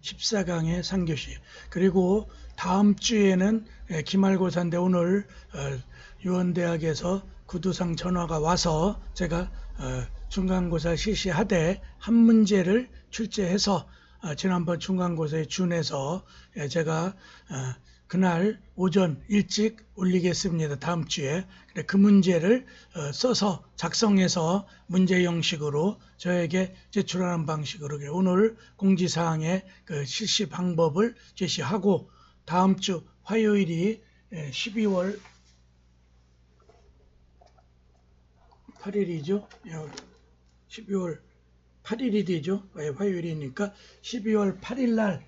14강의 3교시. 그리고 다음 주에는 기말고사인데 오늘 유원대학에서 구두상 전화가 와서 제가 중간고사 실시하되 한 문제를 출제해서 지난번 중간고사에 준해서 제가 그날 오전 일찍 올리겠습니다. 다음 주에. 그 문제를 써서 작성해서 문제 형식으로 저에게 제출하는 방식으로 오늘 공지사항의 그 실시 방법을 제시하고 다음 주 화요일이 12월 8일이죠. 12월 8일이 되죠. 화요일이니까 12월 8일 날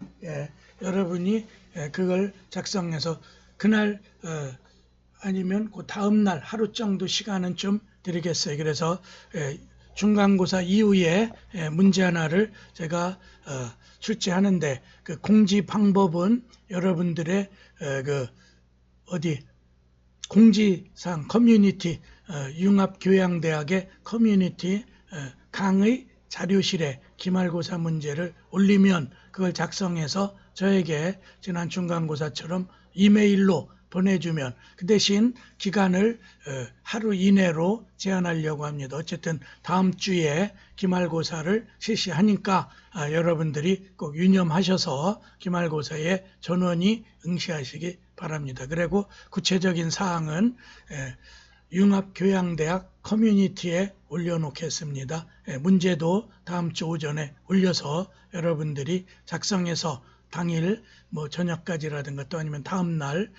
여러분이 그걸 작성해서 그날 아니면 그 다음 날 하루 정도 시간은 좀 드리겠어요. 그래서 중간고사 이후에 문제 하나를 제가 출제하는데 그 공지 방법은 여러분들의 공지사항 커뮤니티 융합교양대학의 커뮤니티 강의 자료실에 기말고사 문제를 올리면 그걸 작성해서 저에게 지난 중간고사처럼 이메일로 보내주면 그 대신 기간을 하루 이내로 제한하려고 합니다. 어쨌든 다음 주에 기말고사를 실시하니까 여러분들이 꼭 유념하셔서 기말고사에 전원이 응시하시기 바랍니다. 그리고 구체적인 사항은 융합교양대학 커뮤니티에 올려놓겠습니다. 문제도 다음 주 오전에 올려서 여러분들이 작성해서 당일 저녁까지라든가 또 아니면 다음 날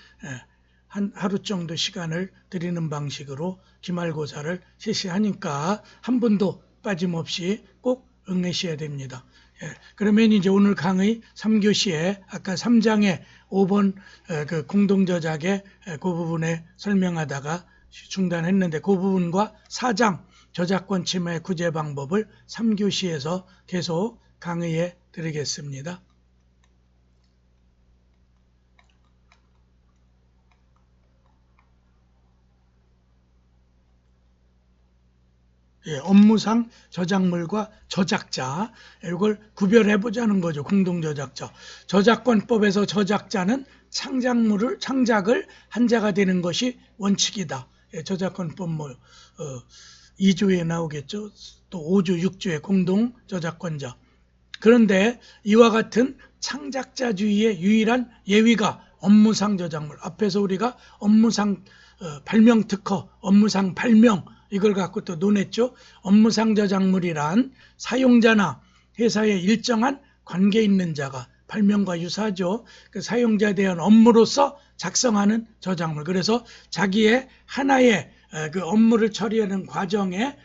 하루 정도 시간을 드리는 방식으로 기말고사를 실시하니까 한 분도 빠짐없이 꼭 응하셔야 됩니다. 그러면 이제 오늘 강의 3교시에 아까 3장의 5번 그 공동저작의 그 부분에 설명하다가 중단했는데 그 부분과 4장 저작권 침해 구제 방법을 3교시에서 계속 강의해 드리겠습니다. 업무상 저작물과 저작자 이걸 구별해 보자는 거죠. 공동저작자. 저작권법에서 저작자는 창작을 한 자가 되는 것이 원칙이다. 저작권법 2조에 나오겠죠. 또 5조, 6조의 공동저작권자. 그런데 이와 같은 창작자주의의 유일한 예외가 업무상 저작물. 앞에서 우리가 업무상 발명 특허, 업무상 발명 이걸 갖고 또 논했죠. 업무상 저작물이란 사용자나 회사에 일정한 관계 있는 자가 발명과 유사하죠. 그 사용자에 대한 업무로서 작성하는 저작물. 그래서 자기의 하나의 그 업무를 처리하는 과정에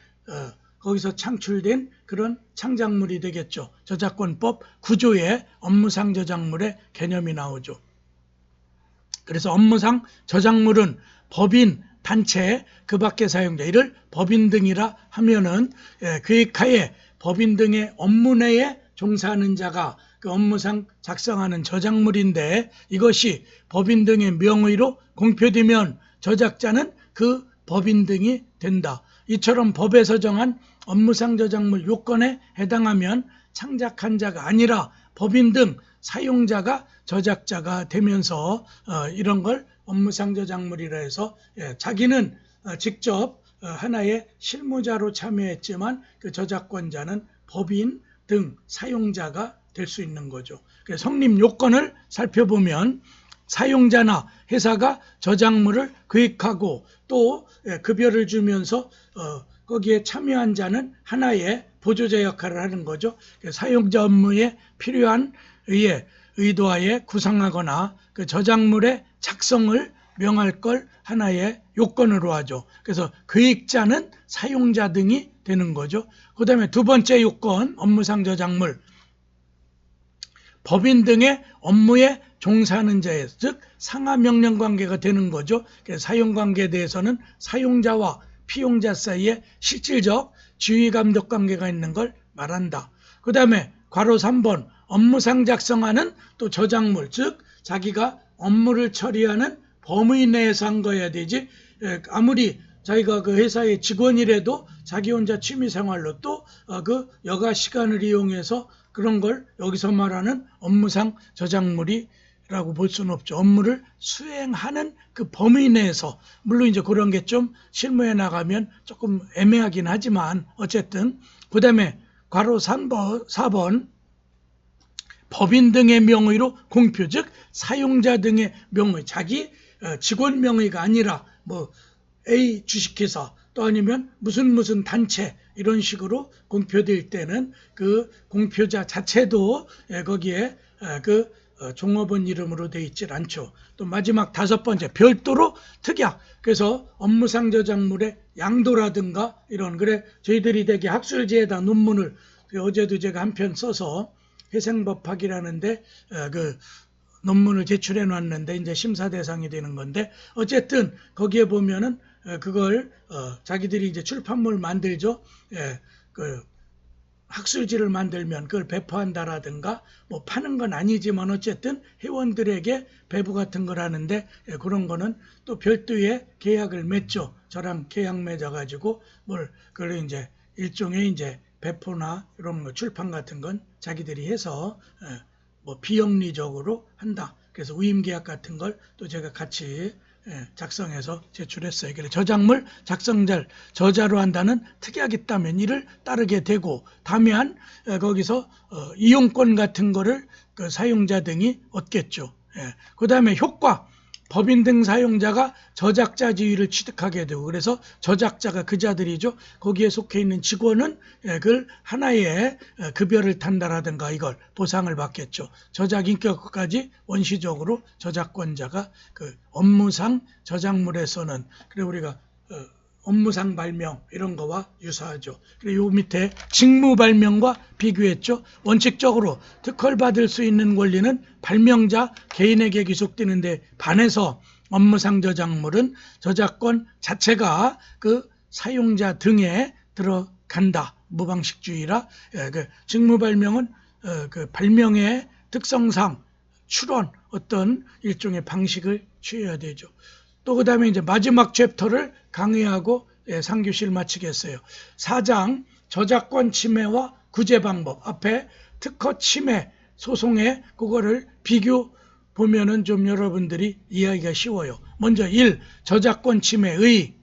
거기서 창출된 그런 창작물이 되겠죠. 저작권법 9조에 업무상 저작물의 개념이 나오죠. 그래서 업무상 저작물은 법인, 단체, 그 밖의 사용자, 이를 법인 등이라 하면은 계획하에 법인 등의 업무 내에 종사하는 자가 그 업무상 작성하는 저작물인데 이것이 법인 등의 명의로 공표되면 저작자는 그 법인 등이 된다. 이처럼 법에서 정한 업무상 저작물 요건에 해당하면 창작한 자가 아니라 법인 등 사용자가 저작자가 되면서 이런 걸 업무상 저작물이라 해서 자기는 직접 하나의 실무자로 참여했지만 그 저작권자는 법인 등 사용자가 될 수 있는 거죠. 그래서 성립 요건을 살펴보면 사용자나 회사가 저작물을 계획하고 또 급여를 주면서 거기에 참여한 자는 하나의 보조자 역할을 하는 거죠. 사용자 업무에 필요한 의도하에 구상하거나 그 저작물의 작성을 명할 걸 하나의 요건으로 하죠. 그래서 계획자는 사용자 등이 되는 거죠. 그 다음에 두 번째 요건, 업무상 저작물. 법인 등의 업무에 종사하는 자의, 즉 상하명령관계가 되는 거죠. 그래서 사용관계에 대해서는 사용자와 피용자 사이에 실질적 지휘감독관계가 있는 걸 말한다. 그 다음에 괄호 3번 업무상 작성하는 또 저작물, 즉 자기가 업무를 처리하는 범위 내에서 한 거여야 되지 아무리 자기가 그 회사의 직원이라도 자기 혼자 취미생활로 또 그 여가 시간을 이용해서 그런 걸 여기서 말하는 업무상 저작물이라고 볼 수는 없죠. 업무를 수행하는 그 범위 내에서, 물론 이제 그런 게 좀 실무에 나가면 조금 애매하긴 하지만 어쨌든. 그 다음에 괄호 4번 법인 등의 명의로 공표, 즉 사용자 등의 명의, 자기 직원 명의가 아니라 뭐 A 주식회사 또 아니면 무슨 단체 이런 식으로 공표될 때는 그 공표자 자체도 거기에 그 종업원 이름으로 돼 있질 않죠. 또 마지막 5번째 별도로 특약. 그래서 업무상 저작물의 양도라든가 이런, 그래 저희들이 되게 학술지에다 논문을 어제도 제가 한 편 써서 회생법학이라는데 그 논문을 제출해 놨는데 이제 심사 대상이 되는 건데, 어쨌든 거기에 보면은 그걸 자기들이 이제 출판물 만들죠. 그 학술지를 만들면 그걸 배포한다라든가 뭐 파는 건 아니지만 어쨌든 회원들에게 배부 같은 걸 하는데, 그런 거는 또 별도의 계약을 맺죠. 저랑 계약 맺어가지고 뭘 그걸 이제 일종의 이제 배포나 이런 거 출판 같은 건 자기들이 해서 뭐 비영리적으로 한다. 그래서 위임계약 같은 걸 또 제가 같이 작성해서 제출했어요. 그래서 저작물 작성자를 저자로 한다는 특약이 있다면 이를 따르게 되고, 다만 거기서 이용권 같은 거를 그 사용자 등이 얻겠죠. 그 다음에 효과, 법인 등 사용자가 저작자 지위를 취득하게 되고, 그래서 저작자가 그자들이죠. 거기에 속해 있는 직원은 그걸 하나의 급여를 탄다라든가 이걸 보상을 받겠죠. 저작 인격까지 원시적으로 저작권자가 그 업무상 저작물에서는, 그래 우리가 업무상 발명 이런 거와 유사하죠. 그리고 요 밑에 직무 발명과 비교했죠. 원칙적으로 특허를 수 있는 권리는 발명자 개인에게 귀속되는데 반해서 업무상 저작물은 저작권 자체가 그 사용자 등에 들어간다. 무방식주의라. 그 직무 발명은 그 발명의 특성상 출원 어떤 일종의 방식을 취해야 되죠. 또 그 다음에 이제 마지막 챕터를 강의하고 상규시를 마치겠어요. 4장 저작권 침해와 구제 방법. 앞에 특허 침해 소송에 그거를 비교 보면은 좀 여러분들이 이해하기가 쉬워요. 먼저 1. 저작권 침해의.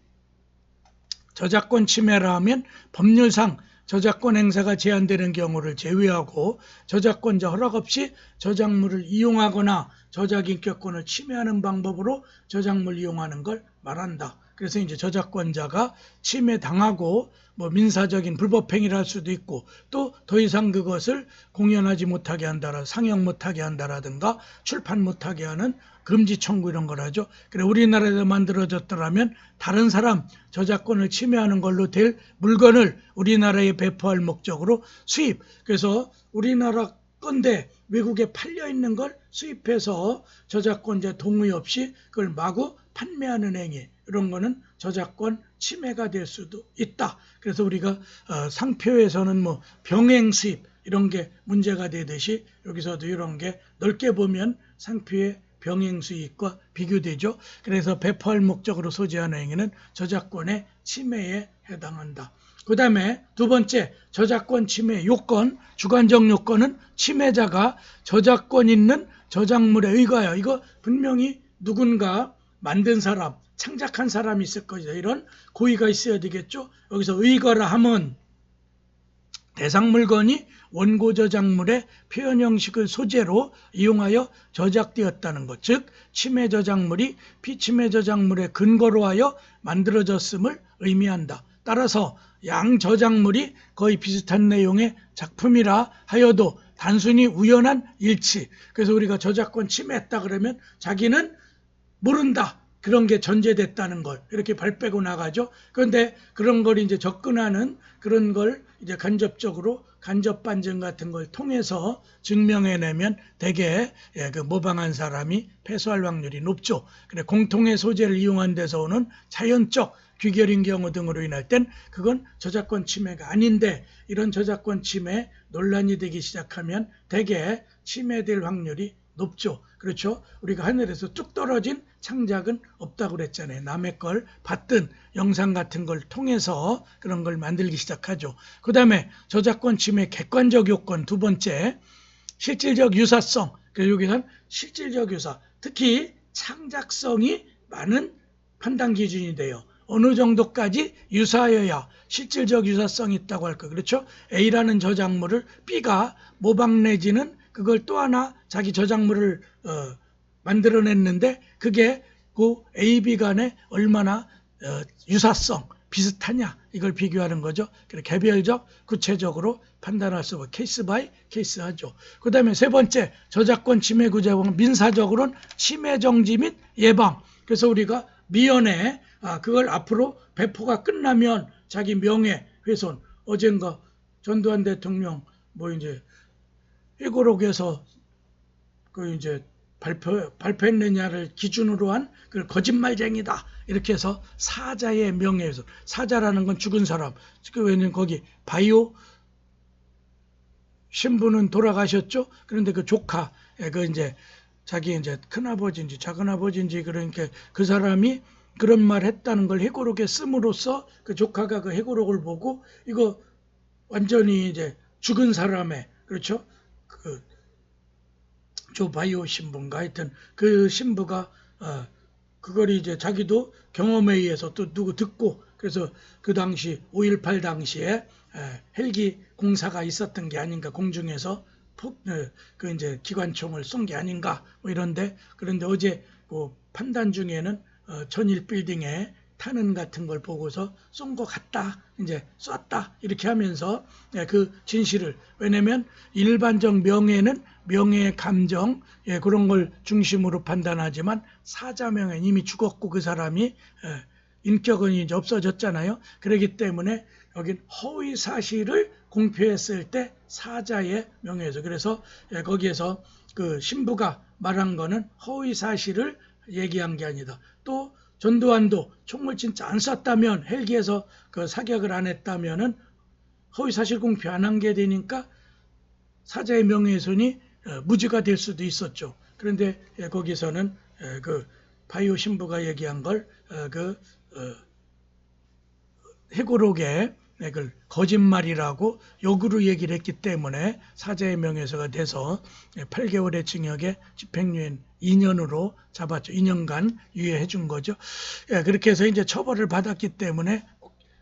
저작권 침해라 하면 법률상 저작권 행사가 제한되는 경우를 제외하고 저작권자 허락 없이 저작물을 이용하거나 저작인격권을 침해하는 방법으로 저작물 이용하는 걸 말한다. 그래서 이제 저작권자가 침해당하고 뭐 민사적인 불법행위를 할 수도 있고, 또 더 이상 그것을 공연하지 못하게 한다라, 상영 못하게 한다라든가 출판 못하게 하는 금지 청구 이런 걸 하죠. 그래 우리나라에서 만들어졌더라면 다른 사람 저작권을 침해하는 걸로 될 물건을 우리나라에 배포할 목적으로 수입. 그래서 우리나라 건데 외국에 팔려 있는 걸 수입해서 저작권자 동의 없이 그걸 마구 판매하는 행위, 이런 거는 저작권 침해가 될 수도 있다. 그래서 우리가 상표에서는 뭐 병행 수입 이런 게 문제가 되듯이 여기서도 이런 게 넓게 보면 상표의 병행 수입과 비교되죠. 그래서 배포할 목적으로 소지하는 행위는 저작권의 침해에 해당한다. 그 다음에 두 번째, 저작권 침해 요건, 주관적 요건은 침해자가 저작권 있는 저작물에 의거하여, 이거 분명히 누군가 만든 사람, 창작한 사람이 있을 것이다. 이런 고의가 있어야 되겠죠. 여기서 의거라 하면 대상 물건이 원고 저작물의 표현 형식을 소재로 이용하여 저작되었다는 것, 즉 침해 저작물이 피침해 저작물의 근거로 하여 만들어졌음을 의미한다. 따라서 양 저작물이 거의 비슷한 내용의 작품이라 하여도 단순히 우연한 일치, 그래서 우리가 저작권 침해했다 그러면 자기는 모른다, 그런 게 전제됐다는 걸 이렇게 발 빼고 나가죠. 그런데 그런 걸 이제 접근하는 그런 걸 이제 간접적으로 간접 반증 같은 걸 통해서 증명해내면 대개 그 모방한 사람이 패소할 확률이 높죠. 그래 공통의 소재를 이용한 데서 오는 자연적 귀결인 경우 등으로 인할 땐 그건 저작권 침해가 아닌데, 이런 저작권 침해 논란이 되기 시작하면 대개 침해될 확률이 높죠. 그렇죠? 우리가 하늘에서 뚝 떨어진 창작은 없다고 그랬잖아요. 남의 걸 봤든 영상 같은 걸 통해서 그런 걸 만들기 시작하죠. 그 다음에 저작권 침해 객관적 요건 두 번째, 실질적 유사성. 그래서 여기서는 실질적 유사, 특히 창작성이 많은 판단 기준이 돼요. 어느 정도까지 유사여야 실질적 유사성이 있다고 할까. 그렇죠? A라는 저작물을 B가 모방 내지는 그걸 또 하나 자기 저작물을 만들어냈는데 그게 그 A, B 간에 얼마나 유사성, 비슷하냐 이걸 비교하는 거죠. 그래서 개별적, 구체적으로 판단할 수 있고 케이스 바이 케이스 하죠. 그 다음에 세 번째, 저작권 침해 구제법은 민사적으로는 침해 정지 및 예방. 그래서 우리가 미연에 그걸 앞으로 배포가 끝나면 자기 명예훼손, 어젠가 전두환 대통령 이제 회고록에서 그 이제 발표했느냐를 기준으로 한 그 거짓말쟁이다 이렇게 해서 사자의 명예훼손, 사자라는 건 죽은 사람. 왜냐면 거기 바이오 신부는 돌아가셨죠. 그런데 그 조카, 그 이제 자기 이제 큰아버지인지 작은아버지인지 그러니까 그 사람이 그런 말 했다는 걸 회고록에 씀으로써 그 조카가 그 회고록을 보고 이거 완전히 이제 죽은 사람의, 그렇죠? 그 조 바이오 신부인가 하여튼 그 신부가 그걸 이제 자기도 경험에 의해서 또 누구 듣고 그래서 그 당시 5.18 당시에 헬기 공사가 있었던 게 아닌가, 공중에서 그 이제 기관총을 쏜 게 아닌가 이런데, 그런데 어제 그 판단 중에는 전일 빌딩에 타는 같은 걸 보고서 쏜 것 같다, 이제 쐈다 이렇게 하면서 그 진실을, 왜냐면 일반적 명예는 명예의 감정 그런 걸 중심으로 판단하지만 사자명예는 이미 죽었고 그 사람이 인격은 이제 없어졌잖아요. 그렇기 때문에 여긴 허위 사실을 공표했을 때 사자의 명예죠. 그래서 거기에서 그 신부가 말한 거는 허위 사실을 얘기한 게 아니다. 또 전두환도 총을 진짜 안 쐈다면, 헬기에서 그 사격을 안 했다면은 허위 사실 공표 안 한 게 되니까 사자의 명예훼손이 무죄가 될 수도 있었죠. 그런데 거기서는 그 바이오 신부가 얘기한 걸 그 회고록에 그걸 거짓말이라고 역으로 얘기를 했기 때문에 사자의 명예훼손가 돼서 8개월의 징역에 집행유예 2년으로 잡았죠. 2년간 유예해 준 거죠. 그렇게 해서 이제 처벌을 받았기 때문에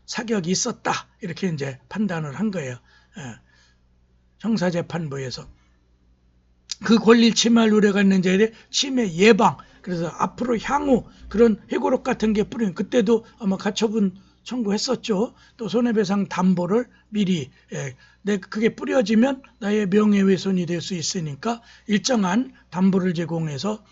사격이 있었다 이렇게 이제 판단을 한 거예요. 형사재판부에서. 그 권리 침해할 우려가 있는지에 대해 침해 예방. 그래서 앞으로 향후 그런 회고록 같은 게 뿌리면, 그때도 아마 가처분 청구했었죠. 또 손해배상 담보를 미리 그게 뿌려지면 나의 명예훼손이 될 수 있으니까 일정한 담보를 제공해서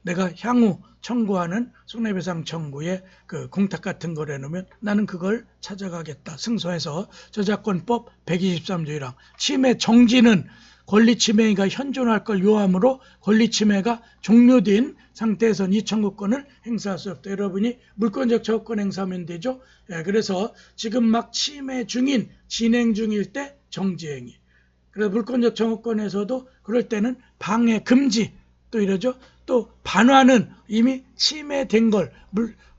내가 향후 청구하는 손해배상 청구에 그 공탁 같은 걸 해놓으면 나는 그걸 찾아가겠다 승소해서. 저작권법 123조 1항 침해 정지는 권리침해가 현존할 걸 요하므로 권리침해가 종료된 상태에서는 이 청구권을 행사할 수 없다. 여러분이 물권적 저작권 행사하면 되죠. 그래서 지금 막 침해 중인, 진행 중일 때 정지행위. 그래서 물권적 청구권에서도 그럴 때는 방해, 금지 또 이러죠. 또 반환은 이미 침해된 걸,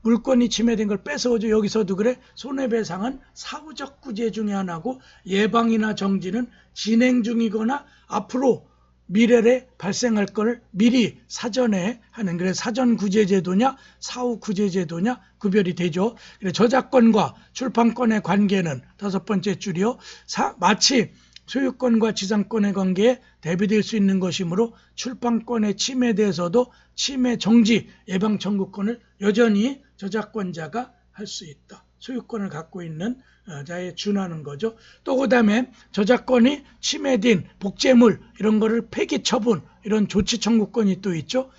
물권이 침해된 걸 뺏어오죠. 여기서도 그래. 손해배상은 사후적 구제 중에 하나고, 예방이나 정지는 진행 중이거나 앞으로 미래에 발생할 걸 미리 사전에 하는, 그래서 사전 구제제도냐 사후 구제제도냐 구별이 되죠. 그래서 저작권과 출판권의 관계는 다섯 번째 줄이요, 마치 소유권과 지상권의 관계에 대비될 수 있는 것이므로 출판권의 침해에 대해서도 침해 정지 예방 청구권을 여전히 저작권자가 할 수 있다. 소유권을 갖고 있는 자에 준하는 거죠. 또 그 다음에 저작권이 침해된 복제물 이런 거를 폐기 처분, 이런 조치 청구권이 또 있죠.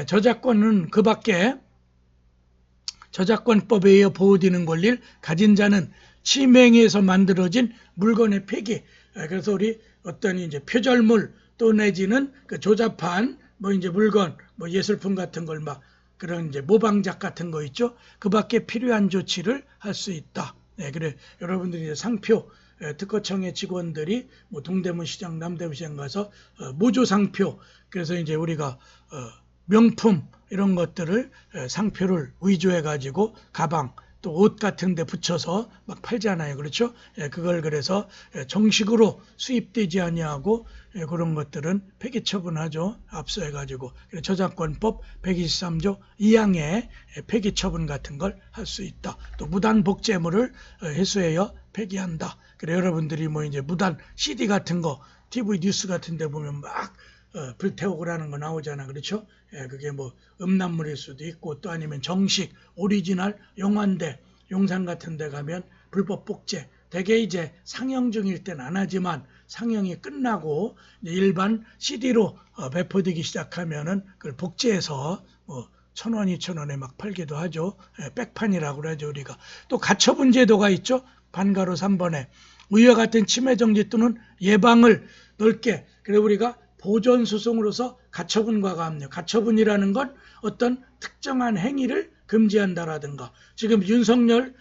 저작권은 그 밖에 저작권법에 의해 보호되는 권리를 가진 자는 침해에서 만들어진 물건의 폐기. 그래서 우리 어떤 이제 표절물 또 내지는 그 조잡한 이제 물건, 예술품 같은 걸 막 그런 이제 모방작 같은 거 있죠. 그 밖에 필요한 조치를 할 수 있다. 그래 여러분들이 이제 상표 특허청의 직원들이 뭐 동대문 시장, 남대문 시장 가서 모조상표, 그래서 이제 우리가 명품 이런 것들을 상표를 위조해 가지고 가방 또 옷 같은 데 붙여서 막 팔잖아요. 그렇죠? 그걸 그래서 정식으로 수입되지 아니하고 그런 것들은 폐기 처분하죠. 압수해 가지고. 저작권법 123조 2항에 폐기 처분 같은 걸 할 수 있다. 또 무단 복제물을 회수하여 폐기한다. 그래 여러분들이 뭐 이제 무단 CD 같은 거 TV 뉴스 같은 데 보면 막 불태우고 라는 거 나오잖아. 그렇죠? 그게 뭐 음란물일 수도 있고 또 아니면 정식 오리지널 영화인데 용산 같은 데 가면 불법 복제 대개 이제 상영 중일 땐 안 하지만 상영이 끝나고 일반 CD로 배포되기 시작하면은 그걸 복제해서 뭐 1,000원, 2,000원에 막 팔기도 하죠. 백판이라고 그러죠, 우리가. 또 가처분 제도가 있죠. 반가로 3번에 위와 같은 침해 정지 또는 예방을 넓게. 그래 우리가 보존 소송으로서 가처분과 가압류. 가처분이라는 건 어떤 특정한 행위를 금지한다라든가. 지금 윤석열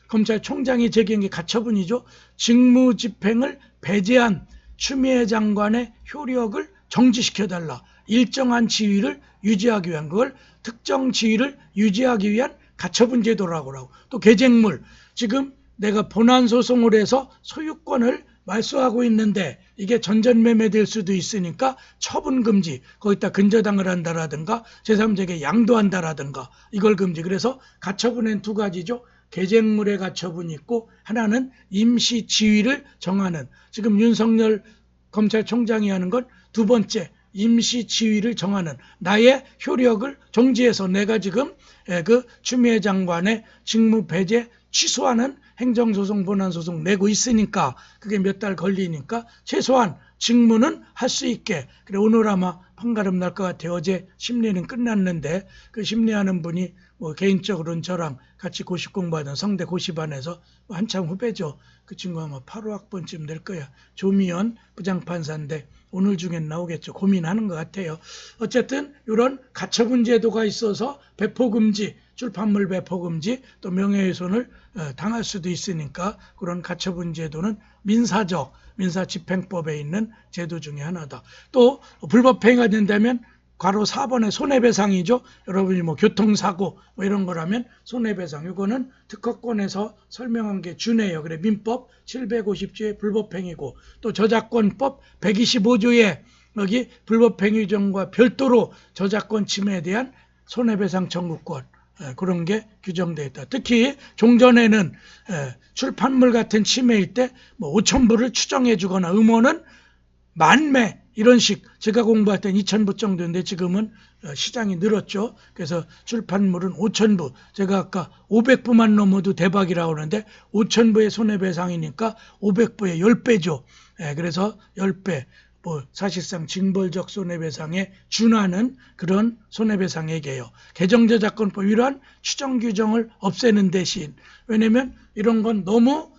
검찰총장이 제기한 게 가처분이죠. 직무집행을 배제한 추미애 장관의 효력을 정지시켜달라. 일정한 지위를 유지하기 위한, 그걸 특정 지위를 유지하기 위한 가처분 제도라고 하고. 또 계쟁물, 지금 내가 본안 소송을 해서 소유권을 말소하고 있는데 이게 전전매매될 수도 있으니까 처분 금지, 거기다 근저당을 한다라든가 제3자에게 양도한다라든가 이걸 금지. 그래서 가처분엔 두 가지죠. 계쟁물의 가처분이 있고 하나는 임시 지위를 정하는. 지금 윤석열 검찰총장이 하는 건 두 번째, 임시 지위를 정하는, 나의 효력을 정지해서 내가 지금 그 추미애 장관의 직무 배제 취소하는 행정소송, 본안소송 내고 있으니까 그게 몇 달 걸리니까 최소한 직무는 할 수 있게. 그래 오늘 아마 판가름 날 것 같아요. 어제 심리는 끝났는데 그 심리하는 분이 뭐 개인적으로는 저랑 같이 고시 공부하던 성대 고시반에서 한참 후배죠. 그 친구 아마 8호학번쯤 될 거야. 조미연 부장판사인데 오늘 중엔 나오겠죠. 고민하는 것 같아요. 어쨌든 이런 가처분 제도가 있어서 배포금지, 출판물 배포금지, 또 명예훼손을 당할 수도 있으니까 그런 가처분 제도는 민사적, 민사집행법에 있는 제도 중에 하나다. 또 불법 행위가 된다면 괄호 4번의 손해배상이죠. 여러분이 뭐 교통사고 뭐 이런 거라면 손해배상. 이거는 특허권에서 설명한 게 준해요. 그래 민법 750조의 불법행위고 또 저작권법 125조에 여기 불법행위정과 별도로 저작권 침해에 대한 손해배상 청구권 그런 게 규정되어 있다. 특히 종전에는 출판물 같은 침해일 때 뭐 5,000부를 추정해 주거나 음원은 10,000매 이런 식. 제가 공부할 땐 2,000부 정도인데 지금은 시장이 늘었죠. 그래서 출판물은 5,000부. 제가 아까 500부만 넘어도 대박이라고 하는데 5,000부의 손해배상이니까 500부의 10배죠. 그래서 10배. 뭐 사실상 징벌적 손해배상에 준하는 그런 손해배상액이에요. 개정저작권법 이러한 추정 규정을 없애는 대신, 왜냐면 이런 건 너무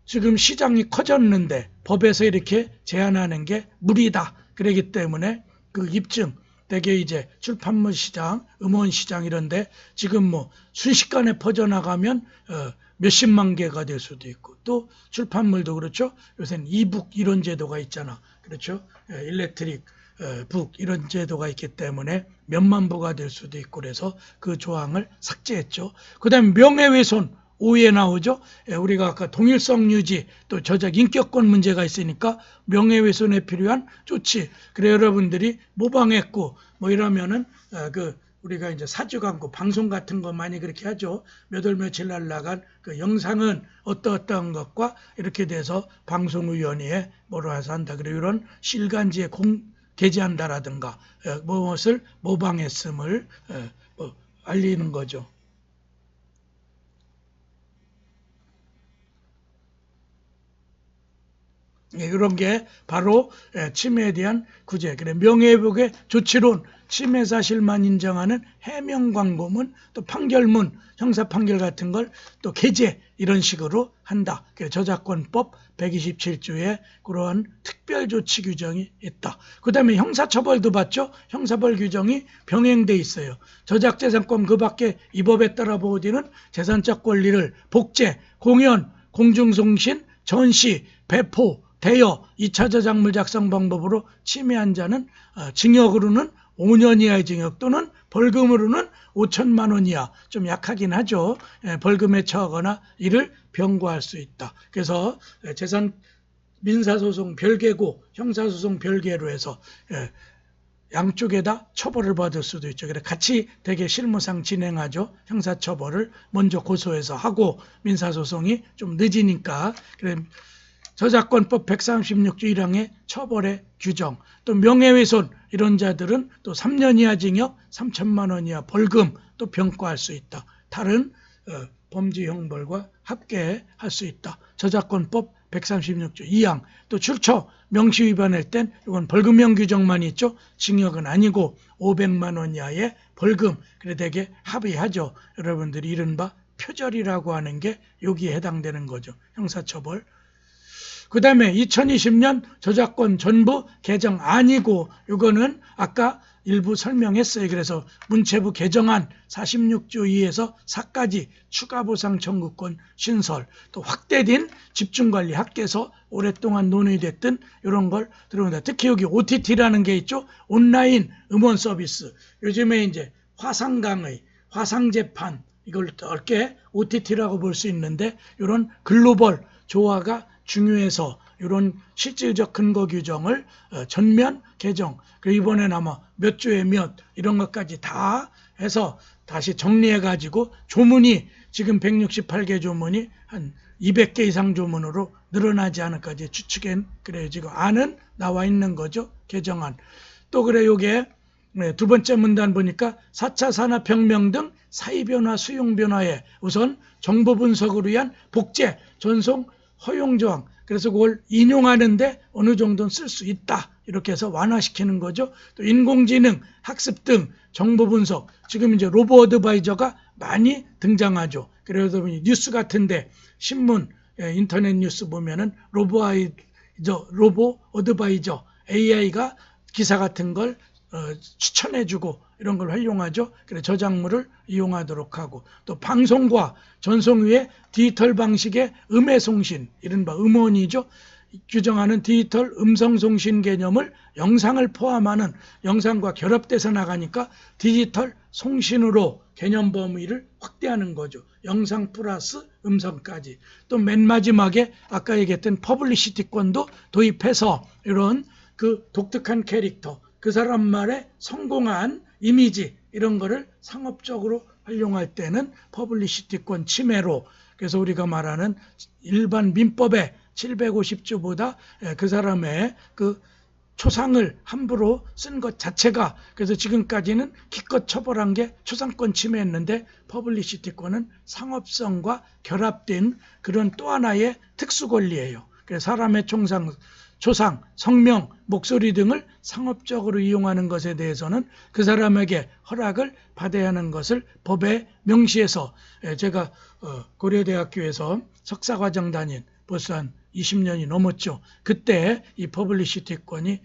지금 시장이 커졌는데 법에서 이렇게 제한하는 게 무리다. 그러기 때문에 그 입증, 대개 이제 출판물 시장, 음원 시장 이런데 지금 뭐 순식간에 퍼져나가면 몇십만 개가 될 수도 있고, 또 출판물도 그렇죠. 요새는 이북 이런 제도가 있잖아. 그렇죠. 일렉트릭 북 이런 제도가 있기 때문에 몇만 부가 될 수도 있고 그래서 그 조항을 삭제했죠. 그 다음에 명예훼손 5위에 나오죠. 우리가 아까 동일성 유지 또 저작 인격권 문제가 있으니까 명예훼손에 필요한 조치. 그래 여러분들이 모방했고 뭐 이러면은 우리가 이제 사주 광고 방송 같은 거 많이 그렇게 하죠. 몇 월 며칠 날 나간 그 영상은 어떠한 것과 이렇게 돼서 방송위원회에 뭐로 해서 한다. 그리고 이런 실간지에 게재한다라든가 무엇을 모방했음을 알리는 거죠. 이런 게 바로 침해에 대한 구제. 그래 명예회복의 조치론, 침해 사실만 인정하는 해명 광고문, 또 판결문, 형사 판결 같은 걸 또 게재 이런 식으로 한다. 그래 저작권법 127조에 그러한 특별 조치 규정이 있다. 그다음에 형사처벌도 받죠. 형사벌 규정이 병행돼 있어요. 저작재산권 그 밖에 이 법에 따라 보호되는 재산적 권리를 복제, 공연, 공중송신, 전시, 배포, 대여, 2차 저작물 작성 방법으로 침해한 자는 징역으로는 5년 이하의 징역 또는 벌금으로는 5천만 원 이하, 좀 약하긴 하죠. 벌금에 처하거나 이를 병고할 수 있다. 그래서 재산 민사소송 별개고 형사소송 별개로 해서 양쪽에다 처벌을 받을 수도 있죠. 그래 같이 되게 실무상 진행하죠. 형사처벌을 먼저 고소해서 하고 민사소송이 좀 늦으니까. 그래 저작권법 136조 1항의 처벌의 규정, 또 명예훼손 이런 자들은 또 3년 이하 징역, 3천만 원 이하 벌금 또 병과할 수 있다. 다른 범죄 형벌과 합계할 수 있다. 저작권법 136조 2항. 또 출처 명시 위반할 땐 이건 벌금형 규정만 있죠. 징역은 아니고 500만 원 이하의 벌금. 그래 되게 합의하죠. 여러분들이 이른바 표절이라고 하는 게 여기에 해당되는 거죠. 형사처벌. 그 다음에 2020년 저작권 전부 개정 아니고 이거는 아까 일부 설명했어요. 그래서 문체부 개정안 46조 2에서 4까지 추가 보상 청구권 신설, 또 확대된 집중관리 학계에서 오랫동안 논의됐던 이런 걸 들어온다. 특히 여기 OTT라는 게 있죠. 온라인 음원 서비스. 요즘에 이제 화상 강의, 화상 재판 이걸 넓게 OTT라고 볼 수 있는데 이런 글로벌 조화가 중요해서 이런 실질적 근거 규정을 전면 개정, 그리고 이번엔 아마 몇 조에 몇 이런 것까지 다 해서 다시 정리해가지고 조문이 지금 168개 조문이 한 200개 이상 조문으로 늘어나지 않을까 이제 추측엔 그래요. 지금 안은 나와 있는 거죠. 개정안. 또 그래 요게 두 번째 문단 보니까 4차 산업혁명 등 사회변화, 수용변화에 우선 정보 분석을 위한 복제, 전송, 허용조항. 그래서 그걸 인용하는데 어느 정도는 쓸 수 있다. 이렇게 해서 완화시키는 거죠. 또 인공지능, 학습 등 정보 분석. 지금 이제 로보 어드바이저가 많이 등장하죠. 그래서 뉴스 같은데 신문, 인터넷 뉴스 보면은 로보 어드바이저, AI가 기사 같은 걸 추천해주고 이런 걸 활용하죠. 그래서 저작물을 이용하도록 하고 또 방송과 전송 위에 디지털 방식의 음해송신, 이른바 음원이죠. 규정하는 디지털 음성송신 개념을 영상을 포함하는 영상과 결합돼서 나가니까 디지털 송신으로 개념 범위를 확대하는 거죠. 영상 플러스 음성까지. 또 맨 마지막에 아까 얘기했던 퍼블리시티권도 도입해서 이런 그 독특한 캐릭터, 그 사람 말에 성공한 이미지 이런 거를 상업적으로 활용할 때는 퍼블리시티권 침해로, 그래서 우리가 말하는 일반 민법의 750조보다 그 사람의 그 초상을 함부로 쓴 것 자체가, 그래서 지금까지는 기껏 처벌한 게 초상권 침해였는데 퍼블리시티권은 상업성과 결합된 그런 또 하나의 특수 권리예요. 그래서 사람의 초상, 성명, 목소리 등을 상업적으로 이용하는 것에 대해서는 그 사람에게 허락을 받아야 하는 것을 법에 명시해서, 제가 고려대학교에서 석사과정 다닌 벌써 한 20년이 넘었죠. 그때 이 퍼블리시티권이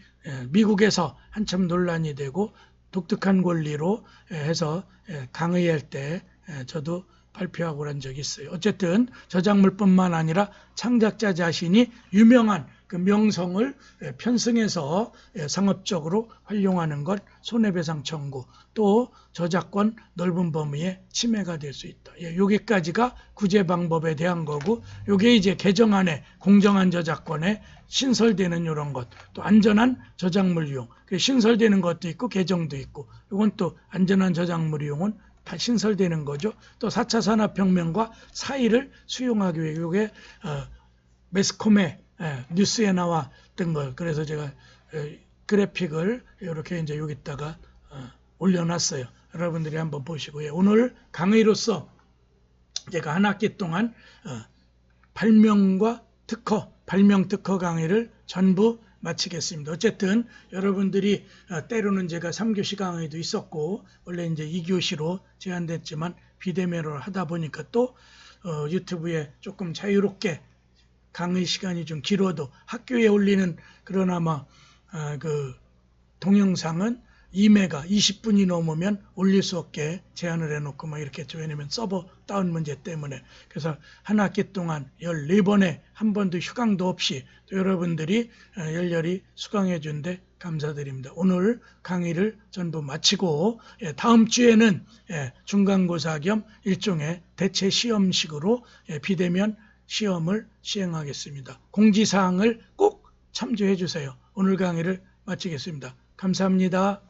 미국에서 한참 논란이 되고 독특한 권리로 해서 강의할 때 저도 발표하고 그런 적이 있어요. 어쨌든 저작물뿐만 아니라 창작자 자신이 유명한 그 명성을 편승해서 상업적으로 활용하는 것 손해배상 청구, 또 저작권 넓은 범위의 침해가 될 수 있다. 여기까지가 구제 방법에 대한 거고, 이게 이제 개정안에 공정한 저작권에 신설되는 이런 것, 또 안전한 저작물 이용, 신설되는 것도 있고 개정도 있고, 이건 또 안전한 저작물 이용은 다 신설되는 거죠. 또 4차 산업혁명과 사의를 수용하기 위해 이게 매스컴에 뉴스에 나왔던 걸, 그래서 제가 그래픽을 이렇게 이제 여기다가 올려놨어요. 여러분들이 한번 보시고요. 오늘 강의로서 제가 한 학기 동안 발명과 특허, 발명 특허 강의를 전부 마치겠습니다. 어쨌든 여러분들이 때로는 제가 3교시 강의도 있었고 원래 이제 2교시로 제한됐지만 비대면으로 하다 보니까 또 유튜브에 조금 자유롭게 강의 시간이 좀 길어도 학교에 올리는 그런 아마 그 동영상은 2메가 20분이 넘으면 올릴 수 없게 제한을 해놓고 막 이렇게 했죠. 왜냐면 서버 다운 문제 때문에. 그래서 한 학기 동안 14번에 한 번도 휴강도 없이 또 여러분들이 열렬히 수강해 준데 감사드립니다. 오늘 강의를 전부 마치고 다음 주에는 중간고사 겸 일종의 대체 시험식으로 비대면 시험을 시행하겠습니다. 공지사항을 꼭 참조해 주세요. 오늘 강의를 마치겠습니다. 감사합니다.